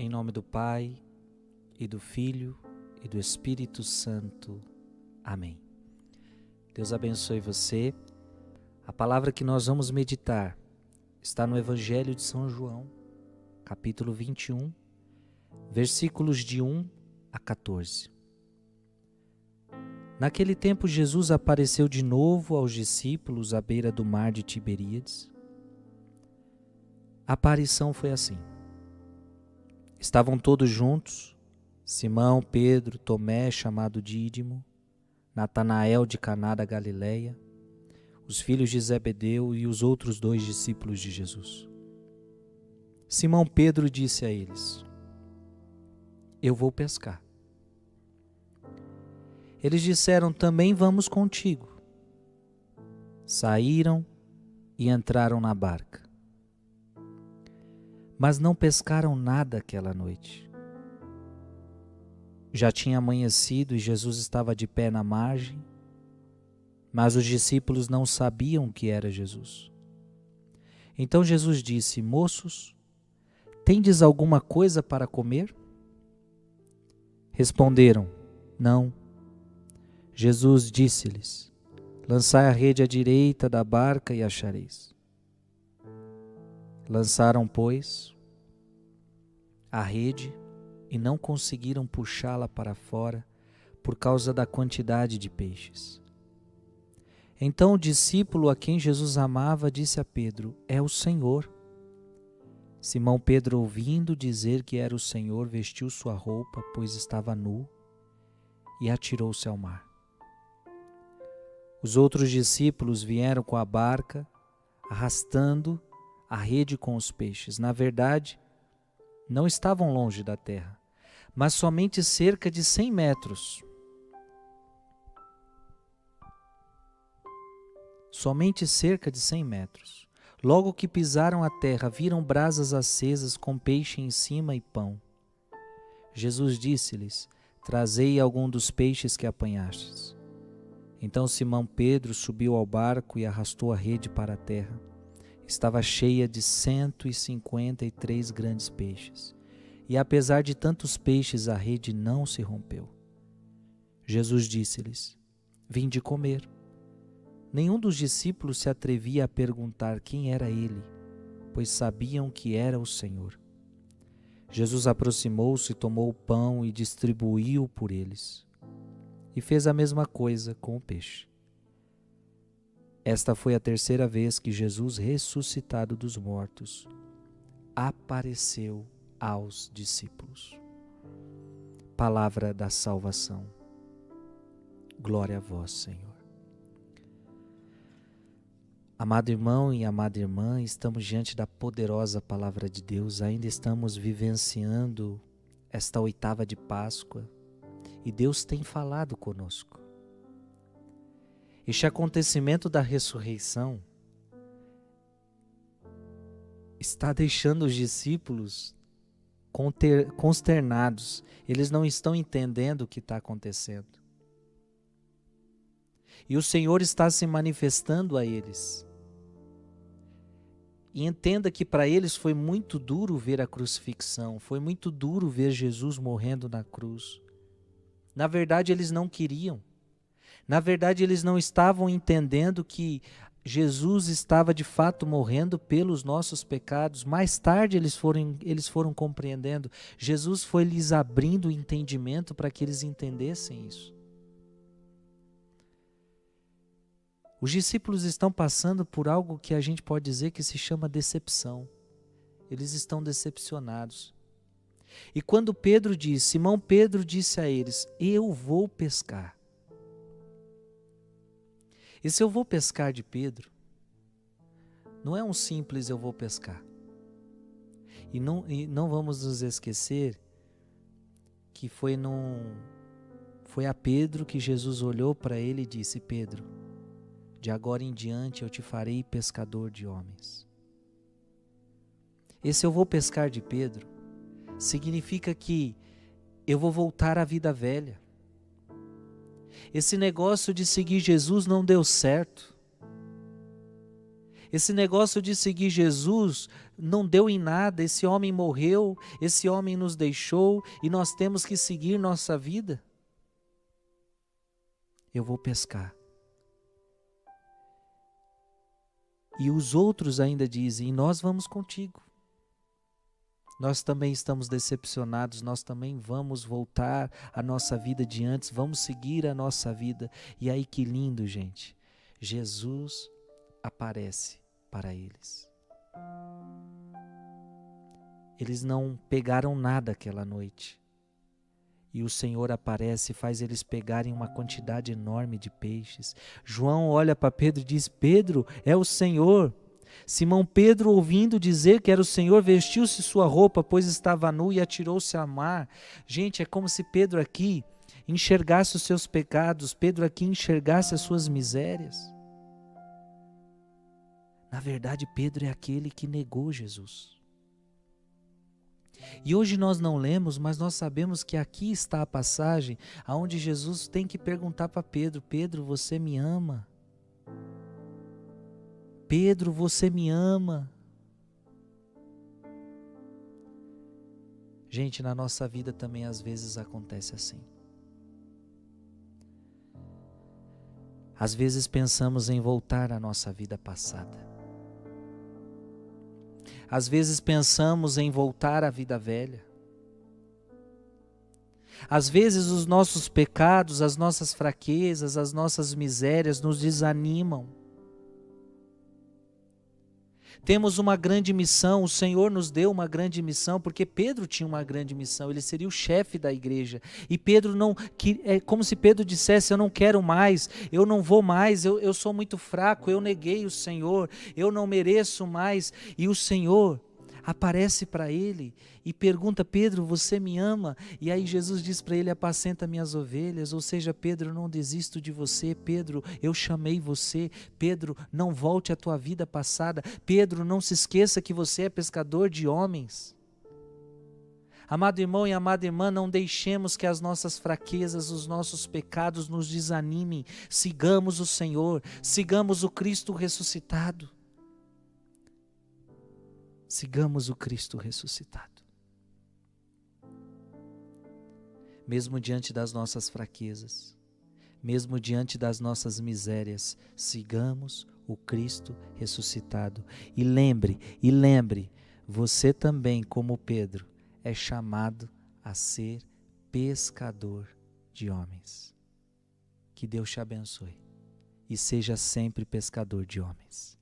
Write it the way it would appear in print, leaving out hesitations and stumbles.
Em nome do Pai, e do Filho, e do Espírito Santo. Amém. Deus abençoe você. A palavra que nós vamos meditar está no Evangelho de São João, capítulo 21, versículos de 1 a 14. Naquele tempo, Jesus apareceu de novo aos discípulos à beira do mar de Tiberíades. A aparição foi assim. Estavam todos juntos, Simão, Pedro, Tomé, chamado Dídimo, Natanael de Caná da Galileia, os filhos de Zebedeu e os outros 2 discípulos de Jesus. Simão Pedro disse a eles: Eu vou pescar. Eles disseram: Também vamos contigo. Saíram e entraram na barca. Mas não pescaram nada aquela noite. Já tinha amanhecido e Jesus estava de pé na margem, mas os discípulos não sabiam que era Jesus. Então Jesus disse: Moços, tendes alguma coisa para comer? Responderam: Não. Jesus disse-lhes: Lançai a rede à direita da barca e achareis. Lançaram, pois, a rede e não conseguiram puxá-la para fora por causa da quantidade de peixes. Então o discípulo a quem Jesus amava disse a Pedro: É o Senhor. Simão Pedro, ouvindo dizer que era o Senhor, vestiu sua roupa, pois estava nu, e atirou-se ao mar. Os outros discípulos vieram com a barca, arrastando a rede com os peixes. Na verdade, não estavam longe da terra, mas somente cerca de 100 metros. Somente cerca de 100 metros. Logo que pisaram a terra, viram brasas acesas com peixe em cima e pão. Jesus disse-lhes: Trazei algum dos peixes que apanhastes. Então Simão Pedro subiu ao barco e arrastou a rede para a terra. Estava cheia de 153 grandes peixes. E apesar de tantos peixes, a rede não se rompeu. Jesus disse-lhes: Vinde comer. Nenhum dos discípulos se atrevia a perguntar quem era ele, pois sabiam que era o Senhor. Jesus aproximou-se, tomou o pão e distribuiu por eles. E fez a mesma coisa com o peixe. Esta foi a terceira vez que Jesus, ressuscitado dos mortos, apareceu aos discípulos. Palavra da salvação. Glória a vós, Senhor. Amado irmão e amada irmã, estamos diante da poderosa palavra de Deus, ainda estamos vivenciando esta oitava de Páscoa e Deus tem falado conosco. Este acontecimento da ressurreição está deixando os discípulos consternados. Eles não estão entendendo o que está acontecendo. E o Senhor está se manifestando a eles. E entenda que para eles foi muito duro ver a crucifixão, foi muito duro ver Jesus morrendo na cruz. Na verdade, eles não queriam. Na verdade, eles não estavam entendendo que Jesus estava de fato morrendo pelos nossos pecados. Mais tarde eles foram compreendendo. Jesus foi lhes abrindo o entendimento para que eles entendessem isso. Os discípulos estão passando por algo que a gente pode dizer que se chama decepção. Eles estão decepcionados. E quando Simão Pedro disse a eles: Eu vou pescar. Esse eu vou pescar de Pedro não é um simples eu vou pescar. E não vamos nos esquecer que foi a Pedro que Jesus olhou para ele e disse: Pedro, de agora em diante eu te farei pescador de homens. Esse eu vou pescar de Pedro significa que eu vou voltar à vida velha. Esse negócio de seguir Jesus não deu certo. Esse negócio de seguir Jesus não deu em nada, esse homem morreu, esse homem nos deixou e nós temos que seguir nossa vida. Eu vou pescar. E os outros ainda dizem, e nós vamos contigo. Nós também estamos decepcionados, nós também vamos voltar à nossa vida de antes, vamos seguir a nossa vida. E aí que lindo, gente. Jesus aparece para eles. Eles não pegaram nada aquela noite. E o Senhor aparece e faz eles pegarem uma quantidade enorme de peixes. João olha para Pedro e diz, Pedro, é o Senhor. Simão Pedro, ouvindo dizer que era o Senhor, vestiu-se sua roupa, pois estava nu, e atirou-se ao mar. Gente, é como se Pedro aqui enxergasse os seus pecados, Pedro aqui enxergasse as suas misérias. Na verdade, Pedro é aquele que negou Jesus. E hoje nós não lemos, mas nós sabemos que aqui está a passagem onde Jesus tem que perguntar para Pedro, Pedro, você me ama? Pedro, você me ama? Gente, na nossa vida também às vezes acontece assim. Às vezes pensamos em voltar à nossa vida passada. Às vezes pensamos em voltar à vida velha. Às vezes os nossos pecados, as nossas fraquezas, as nossas misérias nos desanimam. Temos uma grande missão, o Senhor nos deu uma grande missão, porque Pedro tinha uma grande missão, ele seria o chefe da igreja. E Pedro não, é como se Pedro dissesse, eu não quero mais, eu não vou mais, eu sou muito fraco, eu neguei o Senhor, eu não mereço mais. E o Senhor aparece para ele e pergunta, Pedro, você me ama? E aí Jesus diz para ele, apacenta minhas ovelhas. Ou seja, Pedro, eu não desisto de você. Pedro, eu chamei você. Pedro, não volte à tua vida passada. Pedro, não se esqueça que você é pescador de homens. Amado irmão e amada irmã, não deixemos que as nossas fraquezas, os nossos pecados nos desanimem. Sigamos o Senhor, sigamos o Cristo ressuscitado. Sigamos o Cristo ressuscitado. Mesmo diante das nossas fraquezas, mesmo diante das nossas misérias, sigamos o Cristo ressuscitado. E lembre, você também, como Pedro, é chamado a ser pescador de homens. Que Deus te abençoe e seja sempre pescador de homens.